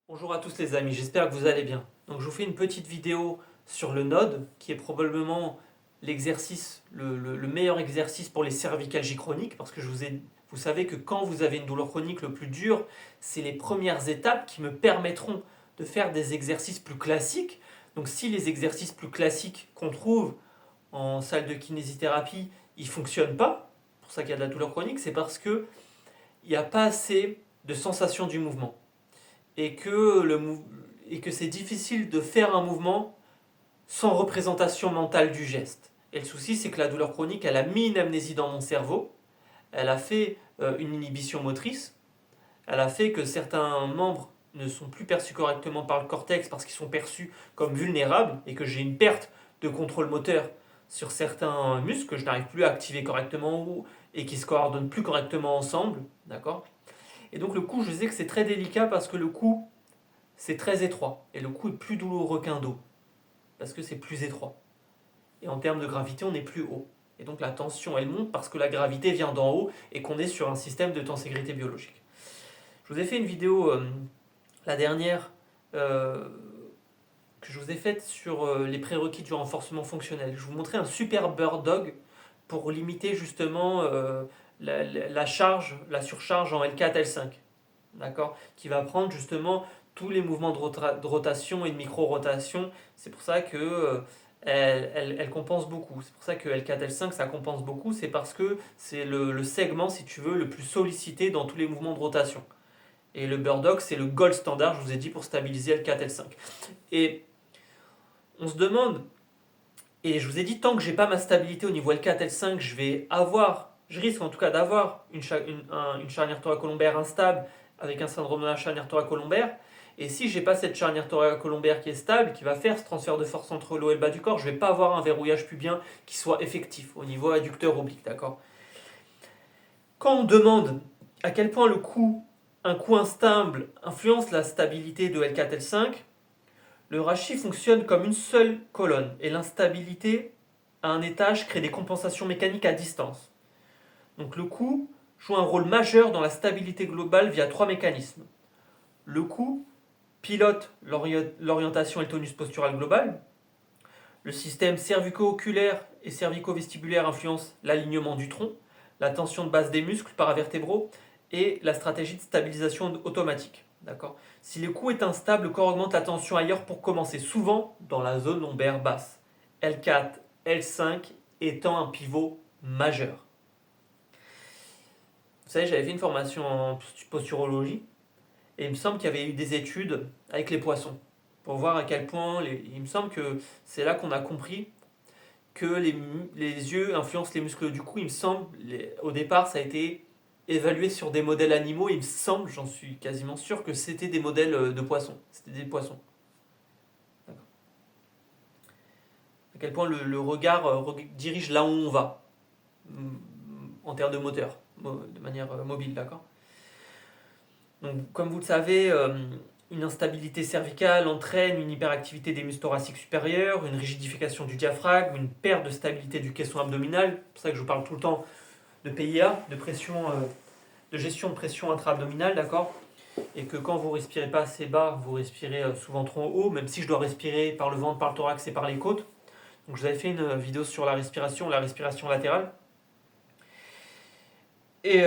Bonjour à tous les amis, j'espère que vous allez bien. Donc je vous fais une petite vidéo sur le node, qui est probablement l'exercice, le meilleur exercice pour les cervicalgies chroniques, parce que vous savez que quand vous avez une douleur chronique, le plus dur, c'est les premières étapes qui me permettront de faire des exercices plus classiques. Donc si les exercices plus classiques qu'on trouve en salle de kinésithérapie, ils ne fonctionnent pas, pour ça qu'il y a de la douleur chronique, c'est parce qu'il n'y a pas assez de sensation du mouvement et que c'est difficile de faire un mouvement sans représentation mentale du geste. Et le souci, c'est que la douleur chronique, elle a mis une amnésie dans mon cerveau, elle a fait une inhibition motrice, elle a fait que certains membres ne sont plus perçus correctement par le cortex parce qu'ils sont perçus comme vulnérables et que j'ai une perte de contrôle moteur sur certains muscles que je n'arrive plus à activer correctement et qui se coordonnent plus correctement ensemble, d'accord. Et donc le cou, je sais que c'est très délicat parce que le cou, c'est très étroit. Et le cou est plus douloureux qu'un dos, parce que c'est plus étroit. Et en termes de gravité, on est plus haut. Et donc la tension, elle monte parce que la gravité vient d'en haut et qu'on est sur un système de tenségrité biologique. Je vous ai fait une vidéo, la dernière, que je vous ai faite sur les prérequis du renforcement fonctionnel. Je vous montrais un super bird dog pour limiter justement la charge, la surcharge en L4, L5. D'accord, qui va prendre justement tous les mouvements de rotation et de micro-rotation. C'est pour ça que elle compense beaucoup. C'est pour ça que L4, L5, ça compense beaucoup. C'est parce que c'est le segment, si tu veux, le plus sollicité dans tous les mouvements de rotation. Et le burdock, c'est le gold standard, je vous ai dit, pour stabiliser L4, L5. Et on se demande, et je vous ai dit, tant que j'ai pas ma stabilité au niveau L4, L5, je risque en tout cas d'avoir une charnière thoracolombaire instable avec un syndrome de la charnière thoracolombaire. Et si j'ai pas cette charnière thoracolombaire qui est stable, qui va faire ce transfert de force entre le haut et le bas du corps, je vais pas avoir un verrouillage pubien qui soit effectif au niveau adducteur oblique, d'accord. Quand on demande à quel point un coup instable influence la stabilité de L4, L5, le rachis fonctionne comme une seule colonne et l'instabilité à un étage crée des compensations mécaniques à distance. Donc le coup joue un rôle majeur dans la stabilité globale via trois mécanismes. Le coup pilote l'orientation et le tonus postural global. Le système cervico-oculaire et cervico-vestibulaire influence l'alignement du tronc, la tension de base des muscles paravertébraux et la stratégie de stabilisation automatique. D'accord. Si le cou est instable, le corps augmente la tension ailleurs pour commencer, souvent dans la zone lombaire basse. L4, L5 étant un pivot majeur. Vous savez, j'avais fait une formation en posturologie et il me semble qu'il y avait eu des études avec les poissons pour voir à quel point, il me semble que c'est là qu'on a compris que les yeux influencent les muscles du cou. Il me semble, au départ, ça a été évalué sur des modèles animaux. Il me semble, j'en suis quasiment sûr, que c'était des modèles de poissons. C'était des poissons. D'accord. À quel point le regard dirige là où on va, en termes de moteur, de manière mobile, d'accord. Donc, comme vous le savez, une instabilité cervicale entraîne une hyperactivité des muscles thoraciques supérieurs, une rigidification du diaphragme, une perte de stabilité du caisson abdominal. C'est pour ça que je vous parle tout le temps de PIA, de pression, de gestion de pression intra-abdominale, d'accord. Et que quand vous respirez pas assez bas, vous respirez souvent trop haut, même si je dois respirer par le ventre, par le thorax et par les côtes. Donc je vous avais fait une vidéo sur la respiration latérale. Et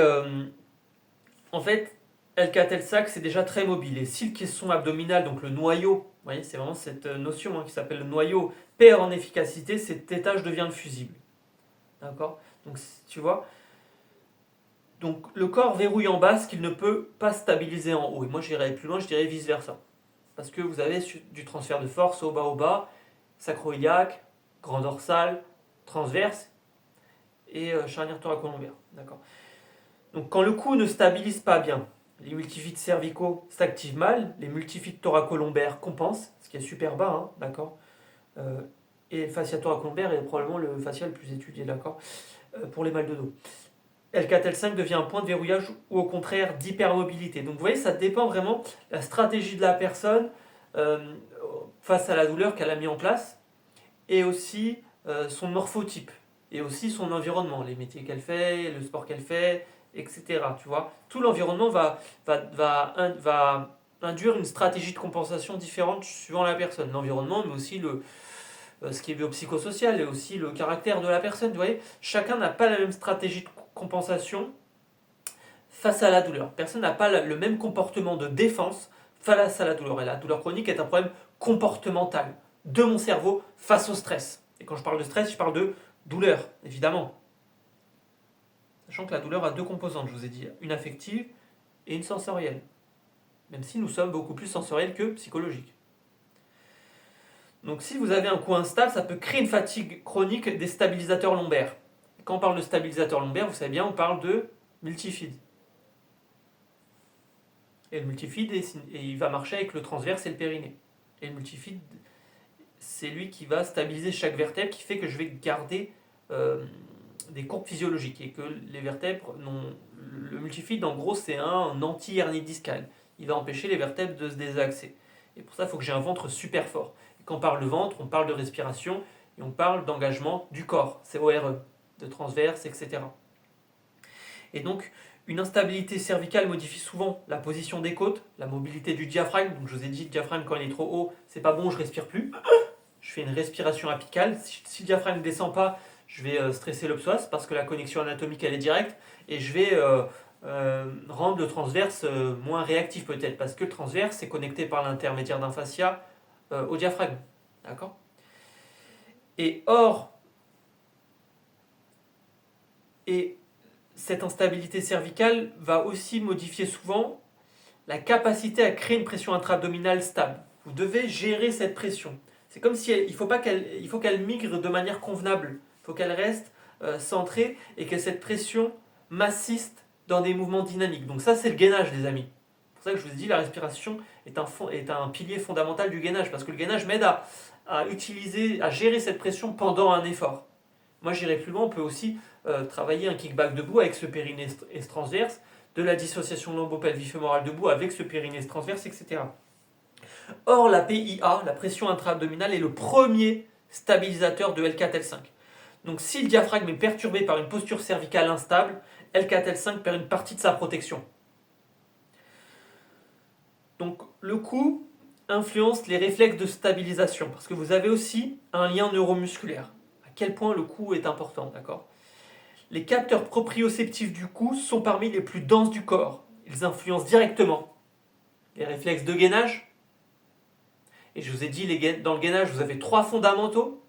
en fait, L4, L5, c'est déjà très mobile. Et si le caisson abdominal, donc le noyau, vous voyez, c'est vraiment cette notion qui s'appelle le noyau, perd en efficacité, cet étage devient le fusible. D'accord. Donc tu vois, donc le corps verrouille en bas ce qu'il ne peut pas stabiliser en haut. Et moi j'irais plus loin, je dirais vice versa. Parce que vous avez du transfert de force au bas, sacro-iliaque, grand dorsal, transverse et charnière thoracolombaire. D'accord. Donc quand le cou ne stabilise pas bien, les multifides cervicaux s'activent mal, les multifides thoracolombaires compensent, ce qui est super bas, hein, d'accord. Et le fascia thoracolombaire est probablement le fascia le plus étudié, d'accord, pour les mal de dos. L4, L5 devient un point de verrouillage ou au contraire d'hypermobilité. Donc vous voyez, ça dépend vraiment de la stratégie de la personne face à la douleur qu'elle a mis en place et aussi son morphotype et aussi son environnement, les métiers qu'elle fait, le sport qu'elle fait, etc. Tu vois, tout l'environnement va induire une stratégie de compensation différente suivant la personne, l'environnement, mais aussi ce qui est biopsychosocial et aussi le caractère de la personne. Vous voyez, chacun n'a pas la même stratégie de compensation face à la douleur. Personne n'a pas le même comportement de défense face à la douleur. Et la douleur chronique est un problème comportemental de mon cerveau face au stress. Et quand je parle de stress, je parle de douleur, évidemment. Sachant que la douleur a deux composantes, je vous ai dit, une affective et une sensorielle. Même si nous sommes beaucoup plus sensoriels que psychologiques. Donc si vous avez un cou instable, ça peut créer une fatigue chronique des stabilisateurs lombaires. Quand on parle de stabilisateurs lombaires, vous savez bien, on parle de multifide. Et le multifide, il va marcher avec le transverse et le périnée. Et le multifide, c'est lui qui va stabiliser chaque vertèbre, qui fait que je vais garder des courbes physiologiques. Et que les vertèbres, le multifide, en gros, c'est un anti-hernie discale. Il va empêcher les vertèbres de se désaxer. Et pour ça, il faut que j'ai un ventre super fort. Et quand on parle de ventre, on parle de respiration et on parle d'engagement du corps, CORE, de transverse, etc. Et donc, une instabilité cervicale modifie souvent la position des côtes, la mobilité du diaphragme. Donc, je vous ai dit, le diaphragme, quand il est trop haut, c'est pas bon, je respire plus. Je fais une respiration apicale. Si le diaphragme ne descend pas, je vais stresser le psoas parce que la connexion anatomique, elle est directe. Et je vais rendre le transverse moins réactif peut-être, parce que le transverse est connecté par l'intermédiaire d'un fascia au diaphragme. D'accord ? Et cette instabilité cervicale va aussi modifier souvent la capacité à créer une pression intra-abdominale stable. Vous devez gérer cette pression. C'est comme si il faut qu'elle migre de manière convenable. Il faut qu'elle reste centrée et que cette pression m'assiste dans des mouvements dynamiques. Donc ça, c'est le gainage, les amis. C'est pour ça que je vous ai dit, la respiration est un pilier fondamental du gainage, parce que le gainage m'aide à gérer cette pression pendant un effort. Moi, j'irai plus loin, on peut aussi travailler un kickback debout avec ce périnée et ce transverse, de la dissociation lombo-pelvifémorale debout avec ce périnée et ce transverse, etc. Or, la PIA, la pression intra-abdominale, est le premier stabilisateur de L4-L5. Donc, si le diaphragme est perturbé par une posture cervicale instable, L4-L5 perd une partie de sa protection. Donc, le cou influence les réflexes de stabilisation, parce que vous avez aussi un lien neuromusculaire. À quel point le cou est important, d'accord ? Les capteurs proprioceptifs du cou sont parmi les plus denses du corps. Ils influencent directement les réflexes de gainage. Et je vous ai dit, dans le gainage, vous avez 3 fondamentaux.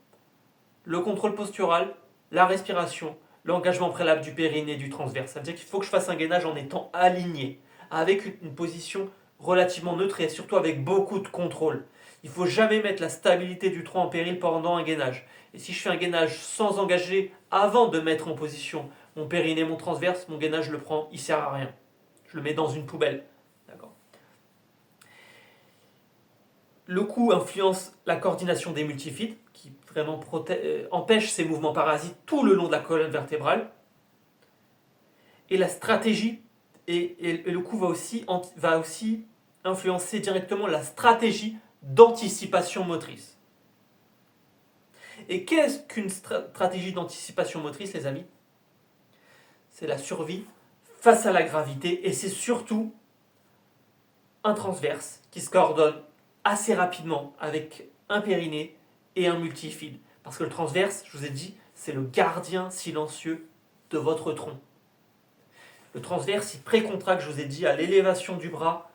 Le contrôle postural, la respiration, l'engagement préalable du périnée et du transverse. Ça veut dire qu'il faut que je fasse un gainage en étant aligné, avec une position relativement neutre et surtout avec beaucoup de contrôle. Il ne faut jamais mettre la stabilité du tronc en péril pendant un gainage. Et si je fais un gainage sans engager avant de mettre en position mon périnée, mon transverse, mon gainage, je le prends, il ne sert à rien. Je le mets dans une poubelle. D'accord. Le cou influence la coordination des multifides, qui vraiment empêche ces mouvements parasites tout le long de la colonne vertébrale. Et la stratégie, et le cou va aussi influencer directement la stratégie d'anticipation motrice. Et qu'est-ce qu'une stratégie d'anticipation motrice, les amis ? C'est la survie face à la gravité, et c'est surtout un transverse qui se coordonne assez rapidement avec un périnée et un multifide. Parce que le transverse, je vous ai dit, c'est le gardien silencieux de votre tronc. Le transverse, il précontracte, je vous ai dit, à l'élévation du bras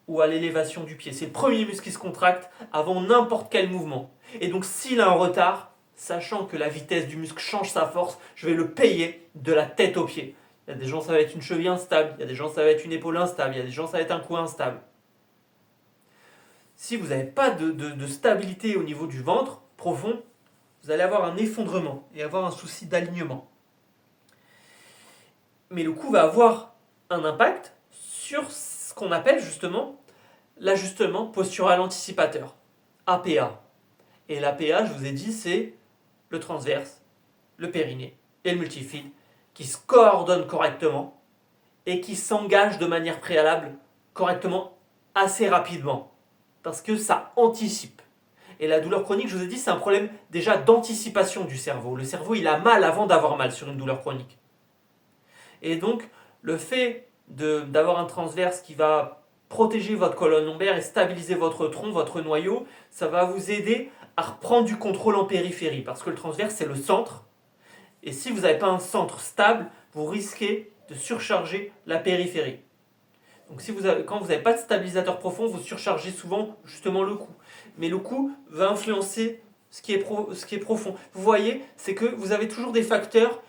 ou à l'élévation du pied. C'est le premier muscle qui se contracte avant n'importe quel mouvement. Et donc s'il a un retard, sachant que la vitesse du muscle change sa force, je vais le payer de la tête aux pieds. Il y a des gens, ça va être une cheville instable, il y a des gens, ça va être une épaule instable, il y a des gens, ça va être un cou instable. Si vous n'avez pas de stabilité au niveau du ventre profond, vous allez avoir un effondrement et avoir un souci d'alignement. Mais le cou va avoir un impact sur ce qu'on appelle justement l'ajustement postural anticipateur, APA. Et l'APA, je vous ai dit, c'est le transverse, le périnée et le multifide qui se coordonnent correctement et qui s'engagent de manière préalable correctement assez rapidement. Parce que ça anticipe. Et la douleur chronique, je vous ai dit, c'est un problème déjà d'anticipation du cerveau. Le cerveau, il a mal avant d'avoir mal sur une douleur chronique. Et donc, le fait d'avoir un transverse qui va protéger votre colonne lombaire et stabiliser votre tronc, votre noyau. Ça va vous aider à reprendre du contrôle en périphérie parce que le transverse, c'est le centre. Et si vous n'avez pas un centre stable, vous risquez de surcharger la périphérie. Donc quand vous n'avez pas de stabilisateur profond, vous surchargez souvent justement le cou. Mais le cou va influencer ce qui est profond. Vous voyez, c'est que vous avez toujours des facteurs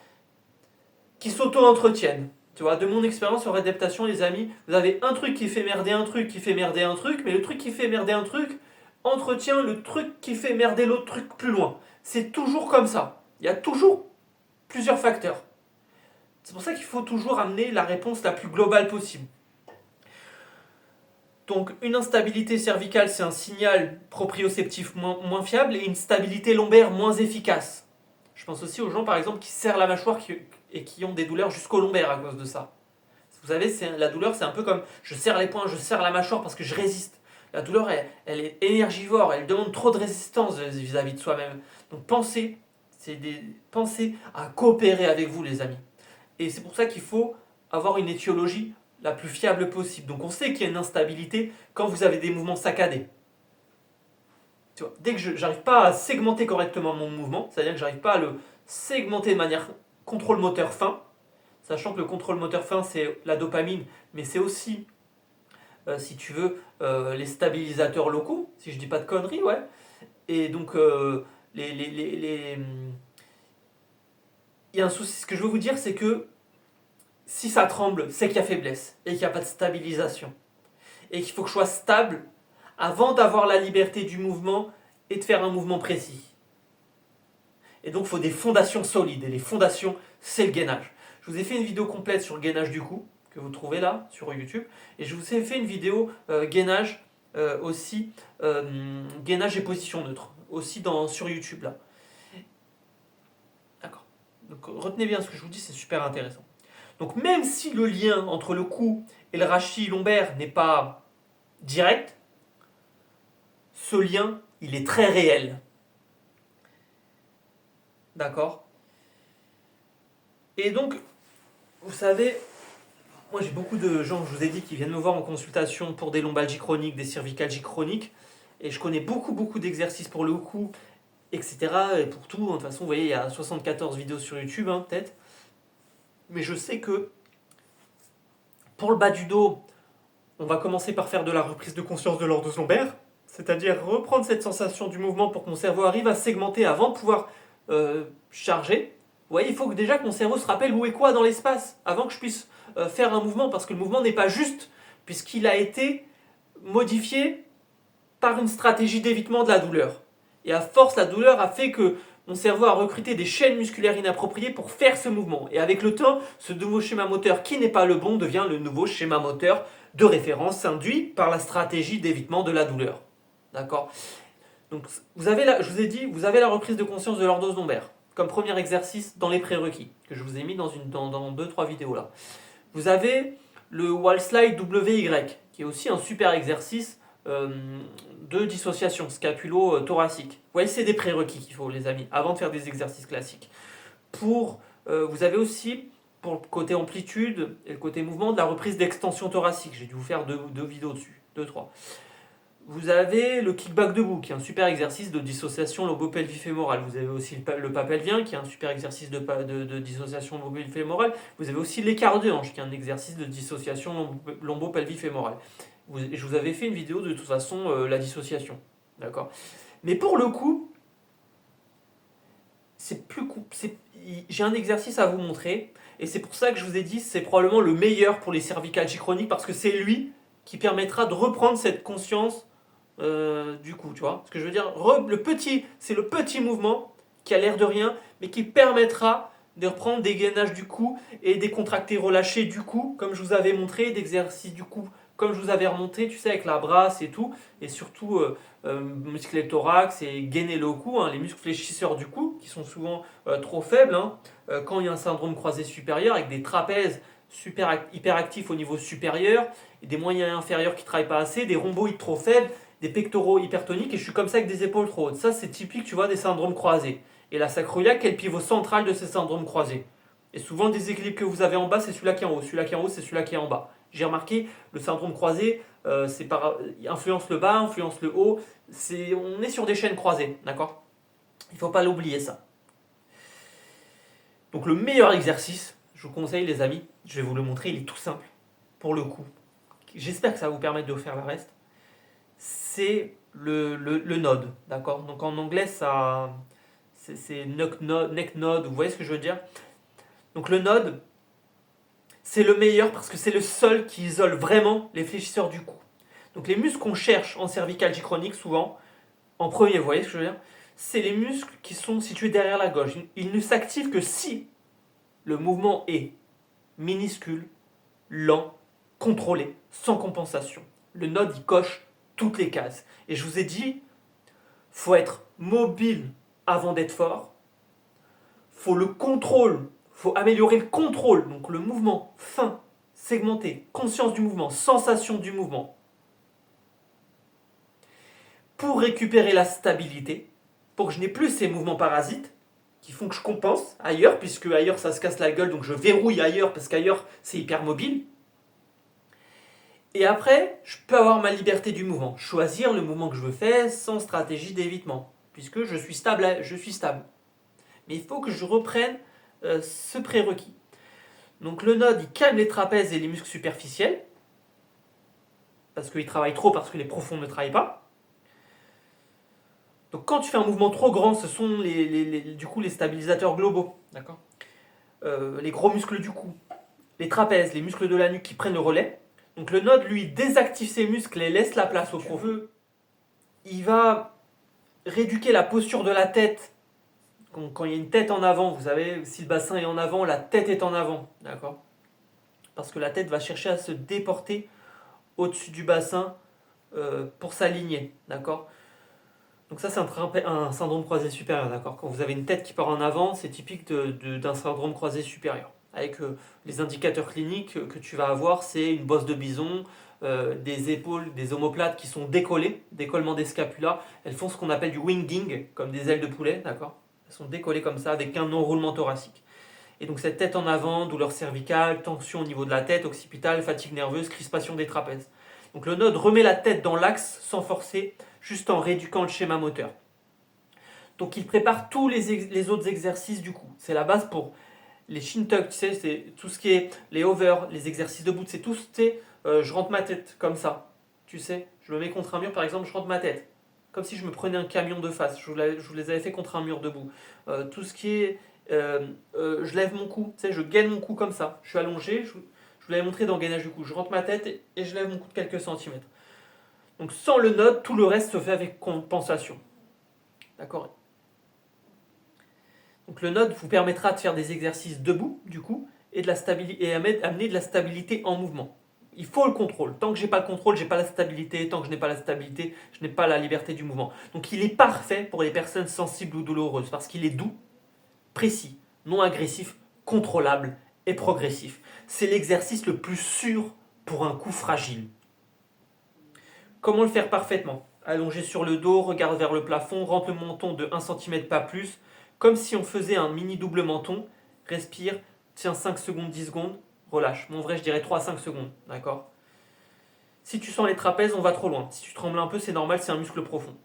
qui s'auto-entretiennent. Tu vois, de mon expérience en réadaptation, les amis, vous avez un truc qui fait merder un truc, qui fait merder un truc, mais le truc qui fait merder un truc entretient le truc qui fait merder l'autre truc plus loin. C'est toujours comme ça. Il y a toujours plusieurs facteurs. C'est pour ça qu'il faut toujours amener la réponse la plus globale possible. Donc une instabilité cervicale, c'est un signal proprioceptif moins fiable et une stabilité lombaire moins efficace. Je pense aussi aux gens par exemple qui serrent la mâchoire et qui ont des douleurs jusqu'au lombaire à cause de ça. Vous savez, la douleur c'est un peu comme je serre les poings, je serre la mâchoire parce que je résiste. La douleur elle est énergivore, elle demande trop de résistance vis-à-vis de soi-même. Donc pensez à coopérer avec vous les amis. Et c'est pour ça qu'il faut avoir une étiologie la plus fiable possible. Donc on sait qu'il y a une instabilité quand vous avez des mouvements saccadés. Tu vois, dès que je n'arrive pas à segmenter correctement mon mouvement, c'est-à-dire que je n'arrive pas à le segmenter de manière contrôle moteur fin, sachant que le contrôle moteur fin c'est la dopamine, mais c'est aussi, si tu veux, les stabilisateurs locaux, si je dis pas de conneries, ouais. Et donc, il y a un souci, ce que je veux vous dire, c'est que si ça tremble, c'est qu'il y a faiblesse et qu'il n'y a pas de stabilisation. Et qu'il faut que je sois stable avant d'avoir la liberté du mouvement et de faire un mouvement précis. Et donc il faut des fondations solides. Et les fondations, c'est le gainage. Je vous ai fait une vidéo complète sur le gainage du cou, que vous trouvez là, sur YouTube. Et je vous ai fait une vidéo gainage aussi, gainage et position neutre, aussi sur YouTube là. D'accord. Donc retenez bien ce que je vous dis, c'est super intéressant. Donc même si le lien entre le cou et le rachis lombaire n'est pas direct, ce lien, il est très réel. D'accord? Et donc, vous savez, moi j'ai beaucoup de gens, je vous ai dit, qui viennent me voir en consultation pour des lombalgies chroniques, des cervicalgies chroniques, et je connais beaucoup d'exercices pour le cou, etc. Et pour tout, de toute façon, vous voyez, il y a 74 vidéos sur YouTube, hein, peut-être. Mais je sais que pour le bas du dos, on va commencer par faire de la reprise de conscience de l'ordose lombaire, c'est-à-dire reprendre cette sensation du mouvement pour que mon cerveau arrive à segmenter avant de pouvoir charger. Vous voyez, il faut déjà que mon cerveau se rappelle où est quoi dans l'espace avant que je puisse faire un mouvement, parce que le mouvement n'est pas juste, puisqu'il a été modifié par une stratégie d'évitement de la douleur. Et à force, la douleur a fait que mon cerveau a recruté des chaînes musculaires inappropriées pour faire ce mouvement. Et avec le temps, ce nouveau schéma moteur qui n'est pas le bon devient le nouveau schéma moteur de référence induit par la stratégie d'évitement de la douleur. D'accord? Donc, je vous ai dit, vous avez la reprise de conscience de l'ordose lombaire comme premier exercice dans les prérequis que je vous ai mis dans 2-3 vidéos là. Vous avez le wall slide WY qui est aussi un super exercice de dissociation scapulo-thoracique. Vous voyez, c'est des prérequis qu'il faut, les amis, avant de faire des exercices classiques. Vous avez aussi, pour le côté amplitude et le côté mouvement, de la reprise d'extension thoracique. J'ai dû vous faire deux vidéos dessus, 2-3. Vous avez le kickback debout, qui est un super exercice de dissociation lobo-pelvifémorale. Vous avez aussi le pas pelvien, qui est un super exercice de dissociation lobo-pelvifémorale. Vous avez aussi l'écart de hanche, qui est un exercice de dissociation lombo-pelvifémorale. Je vous avais fait une vidéo de toute façon, la dissociation. D'accord ? Mais pour le coup, j'ai un exercice à vous montrer, et c'est pour ça que je vous ai dit c'est probablement le meilleur pour les cervicalgies chroniques, parce que c'est lui qui permettra de reprendre cette conscience du coup, tu vois ce que je veux dire. C'est le petit mouvement qui a l'air de rien, mais qui permettra de reprendre des gainages du cou et des contractés relâchés du cou, comme je vous avais montré, d'exercices du cou, comme je vous avais remonté, tu sais, avec la brasse et tout, et surtout muscler le thorax et gainer le cou, hein, les muscles fléchisseurs du cou, qui sont souvent trop faibles, hein, quand il y a un syndrome croisé supérieur, avec des trapèzes hyperactifs au niveau supérieur, et des moyens inférieurs qui ne travaillent pas assez, des rhomboïdes trop faibles, des pectoraux hypertoniques, et je suis comme ça avec des épaules trop hautes. Ça, c'est typique, tu vois, des syndromes croisés. Et la sacroiliaque est le pivot central de ces syndromes croisés. Et souvent, le déséquilibre que vous avez en bas, c'est celui-là qui est en haut. Celui-là qui est en haut, c'est celui-là qui est en bas. J'ai remarqué, le syndrome croisé, influence le bas, influence le haut. On est sur des chaînes croisées, d'accord? Il ne faut pas l'oublier ça. Donc le meilleur exercice, je vous conseille les amis, je vais vous le montrer, il est tout simple, pour le coup. J'espère que ça va vous permettre de faire le reste. C'est le node, d'accord? Donc en anglais, c'est neck node, vous voyez ce que je veux dire? Donc le node, c'est le meilleur parce que c'est le seul qui isole vraiment les fléchisseurs du cou. Donc les muscles qu'on cherche en cervicalgie chronique, souvent, en premier, vous voyez ce que je veux dire? C'est les muscles qui sont situés derrière la gorge. Ils ne s'activent que si le mouvement est minuscule, lent, contrôlé, sans compensation. Le node, il coche toutes les cases. Et je vous ai dit, faut être mobile avant d'être fort. Faut le contrôle, faut améliorer le contrôle, donc le mouvement fin, segmenté, conscience du mouvement, sensation du mouvement. Pour récupérer la stabilité, pour que je n'ai plus ces mouvements parasites qui font que je compense ailleurs, puisque ailleurs ça se casse la gueule, donc je verrouille ailleurs parce qu'ailleurs c'est hyper mobile. Et après, je peux avoir ma liberté du mouvement, choisir le mouvement que je veux faire sans stratégie d'évitement, puisque je suis stable. Mais il faut que je reprenne ce prérequis. Donc le node, il calme les trapèzes et les muscles superficiels, parce qu'ils travaillent trop, parce que les profonds ne travaillent pas. Donc quand tu fais un mouvement trop grand, ce sont du coup les stabilisateurs globaux, d'accord, les gros muscles du cou, les trapèzes, les muscles de la nuque qui prennent le relais. Donc le node, lui, désactive ses muscles et laisse la place au profond. Il va rééduquer la posture de la tête. Quand il y a une tête en avant, vous savez, si le bassin est en avant, la tête est en avant, d'accord? Parce que la tête va chercher à se déporter au-dessus du bassin pour s'aligner, d'accord? Donc ça, c'est un syndrome croisé supérieur, d'accord? Quand vous avez une tête qui part en avant, c'est typique d'un syndrome croisé supérieur. Avec les indicateurs cliniques que tu vas avoir, c'est une bosse de bison, des épaules, des omoplates qui sont décollées, décollement des scapulas. Elles font ce qu'on appelle du winging, comme des ailes de poulet, d'accord? Elles sont décollées comme ça, avec un enroulement thoracique. Et donc cette tête en avant, douleur cervicale, tension au niveau de la tête, occipitale, fatigue nerveuse, crispation des trapèzes. Donc le node remet la tête dans l'axe sans forcer, juste en rééduquant le schéma moteur. Donc il prépare tous les autres exercices du coup. C'est la base pour les shin tuck, tu sais, c'est tout ce qui est les over, les exercices debout, c'est tout, tu sais, je rentre ma tête comme ça, tu sais, je me mets contre un mur par exemple, je rentre ma tête, comme si je me prenais un camion de face, je vous les avais fait contre un mur debout. Tout ce qui est, je lève mon cou, tu sais, je gaine mon cou comme ça, je suis allongé, je vous l'avais montré dans le gainage du cou, je rentre ma tête et je lève mon cou de quelques centimètres. Donc sans le node, tout le reste se fait avec compensation. D'accord? Donc le node vous permettra de faire des exercices debout, du coup, et amener de la stabilité en mouvement. Il faut le contrôle. Tant que j'ai pas le contrôle, j'ai pas la stabilité. Tant que je n'ai pas la stabilité, je n'ai pas la liberté du mouvement. Donc il est parfait pour les personnes sensibles ou douloureuses parce qu'il est doux, précis, non agressif, contrôlable et progressif. C'est l'exercice le plus sûr pour un cou fragile. Comment le faire parfaitement? Allongé sur le dos, regarde vers le plafond, rentre le menton de 1 cm pas plus, comme si on faisait un mini double menton. Respire, tiens 5 secondes, 10 secondes, relâche. Mon vrai, je dirais 3 à 5 secondes, d'accord? Si tu sens les trapèzes, on va trop loin. Si tu trembles un peu, c'est normal, c'est un muscle profond.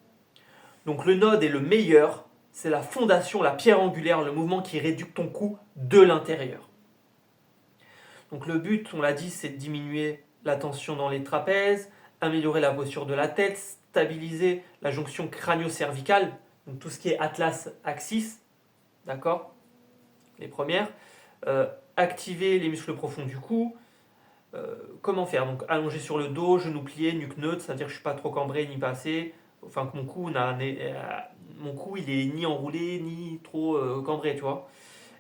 Donc le node est le meilleur, c'est la fondation, la pierre angulaire, le mouvement qui réduit ton cou de l'intérieur. Donc le but, on l'a dit, c'est de diminuer la tension dans les trapèzes, améliorer la posture de la tête, stabiliser la jonction crânio-cervicale, donc tout ce qui est atlas-axis, d'accord? Les premières. Activer les muscles profonds du cou. Comment faire? Donc allonger sur le dos, genoux pliés, nuque neutre, c'est-à-dire que je ne suis pas trop cambré ni passé, enfin que mon cou il est ni enroulé ni trop cambré, tu vois.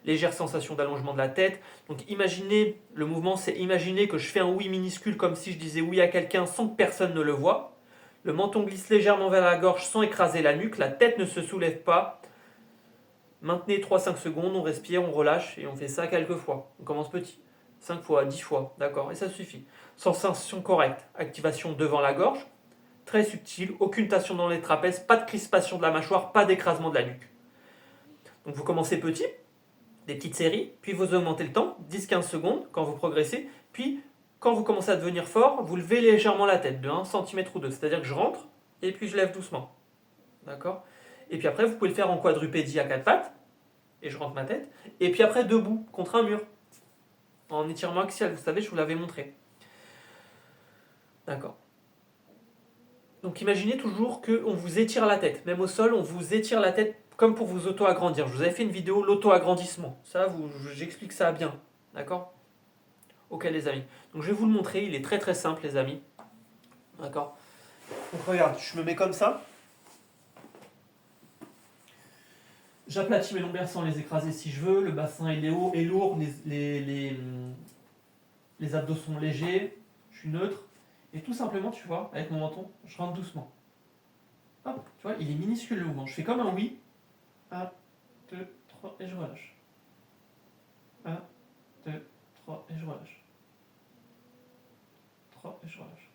Légère sensation d'allongement de la tête. Donc imaginez, le mouvement c'est imaginer que je fais un oui minuscule comme si je disais oui à quelqu'un sans que personne ne le voie. Le menton glisse légèrement vers la gorge sans écraser la nuque, la tête ne se soulève pas. Maintenez 3-5 secondes, on respire, on relâche et on fait ça quelques fois. On commence petit, 5 fois, 10 fois, d'accord, et ça suffit. Sensation correcte, activation devant la gorge, très subtile, aucune tension dans les trapèzes, pas de crispation de la mâchoire, pas d'écrasement de la nuque. Donc vous commencez petit, des petites séries, puis vous augmentez le temps, 10-15 secondes quand vous progressez, puis quand vous commencez à devenir fort, vous levez légèrement la tête de 1 cm ou 2. C'est-à-dire que je rentre et puis je lève doucement. D'accord? Et puis après, vous pouvez le faire en quadrupédie à 4 pattes. Et je rentre ma tête. Et puis après, debout, contre un mur. En étirement axial, vous savez, je vous l'avais montré. D'accord. Donc imaginez toujours qu'on vous étire la tête. Même au sol, on vous étire la tête comme pour vous auto-agrandir. Je vous avais fait une vidéo, l'auto-agrandissement. Ça, j'explique ça bien. D'accord? Ok les amis. Donc je vais vous le montrer, il est très très simple les amis. D'accord? Donc regarde, je me mets comme ça. J'aplatis mes lombaires sans les écraser si je veux. Le bassin il est haut et lourd. Les abdos sont légers. Je suis neutre. Et tout simplement, tu vois, avec mon menton, je rentre doucement. Hop, tu vois, il est minuscule le mouvement. Je fais comme un oui. 1, 2, 3 et je relâche. 1, 2, 3 et je relâche. 3 et je relâche.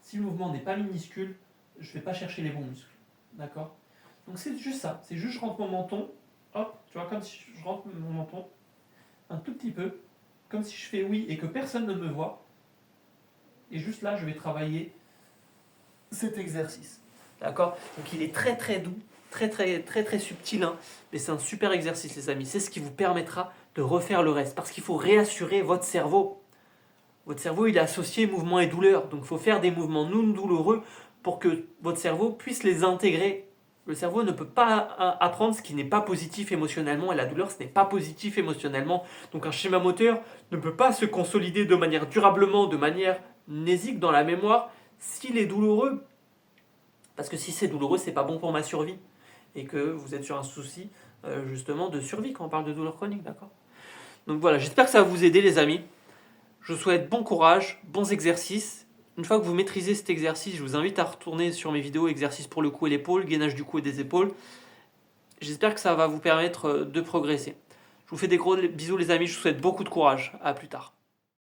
Si le mouvement n'est pas minuscule, je ne vais pas chercher les bons muscles. D'accord? Donc c'est juste ça. C'est juste je rentre mon menton. Hop, tu vois, comme si je rentre mon menton un tout petit peu. Comme si je fais oui et que personne ne me voit. Et juste là, je vais travailler cet exercice. D'accord? Donc il est très très doux, très très très très subtil, hein, mais c'est un super exercice les amis. C'est ce qui vous permettra de refaire le reste. Parce qu'il faut réassurer votre cerveau. Votre cerveau il est associé mouvement et douleur. Donc il faut faire des mouvements non douloureux pour que votre cerveau puisse les intégrer. Le cerveau ne peut pas apprendre ce qui n'est pas positif émotionnellement et la douleur ce n'est pas positif émotionnellement. Donc un schéma moteur ne peut pas se consolider de manière durablement, de manière mnésique dans la mémoire s'il est douloureux. Parce que si c'est douloureux, c'est pas bon pour ma survie. Et que vous êtes sur un souci justement de survie quand on parle de douleur chronique, d'accord? Donc voilà, j'espère que ça va vous aider les amis. Je vous souhaite bon courage, bons exercices. Une fois que vous maîtrisez cet exercice, je vous invite à retourner sur mes vidéos exercices pour le cou et l'épaule, gainage du cou et des épaules. J'espère que ça va vous permettre de progresser. Je vous fais des gros bisous les amis, je vous souhaite beaucoup de courage. À plus tard.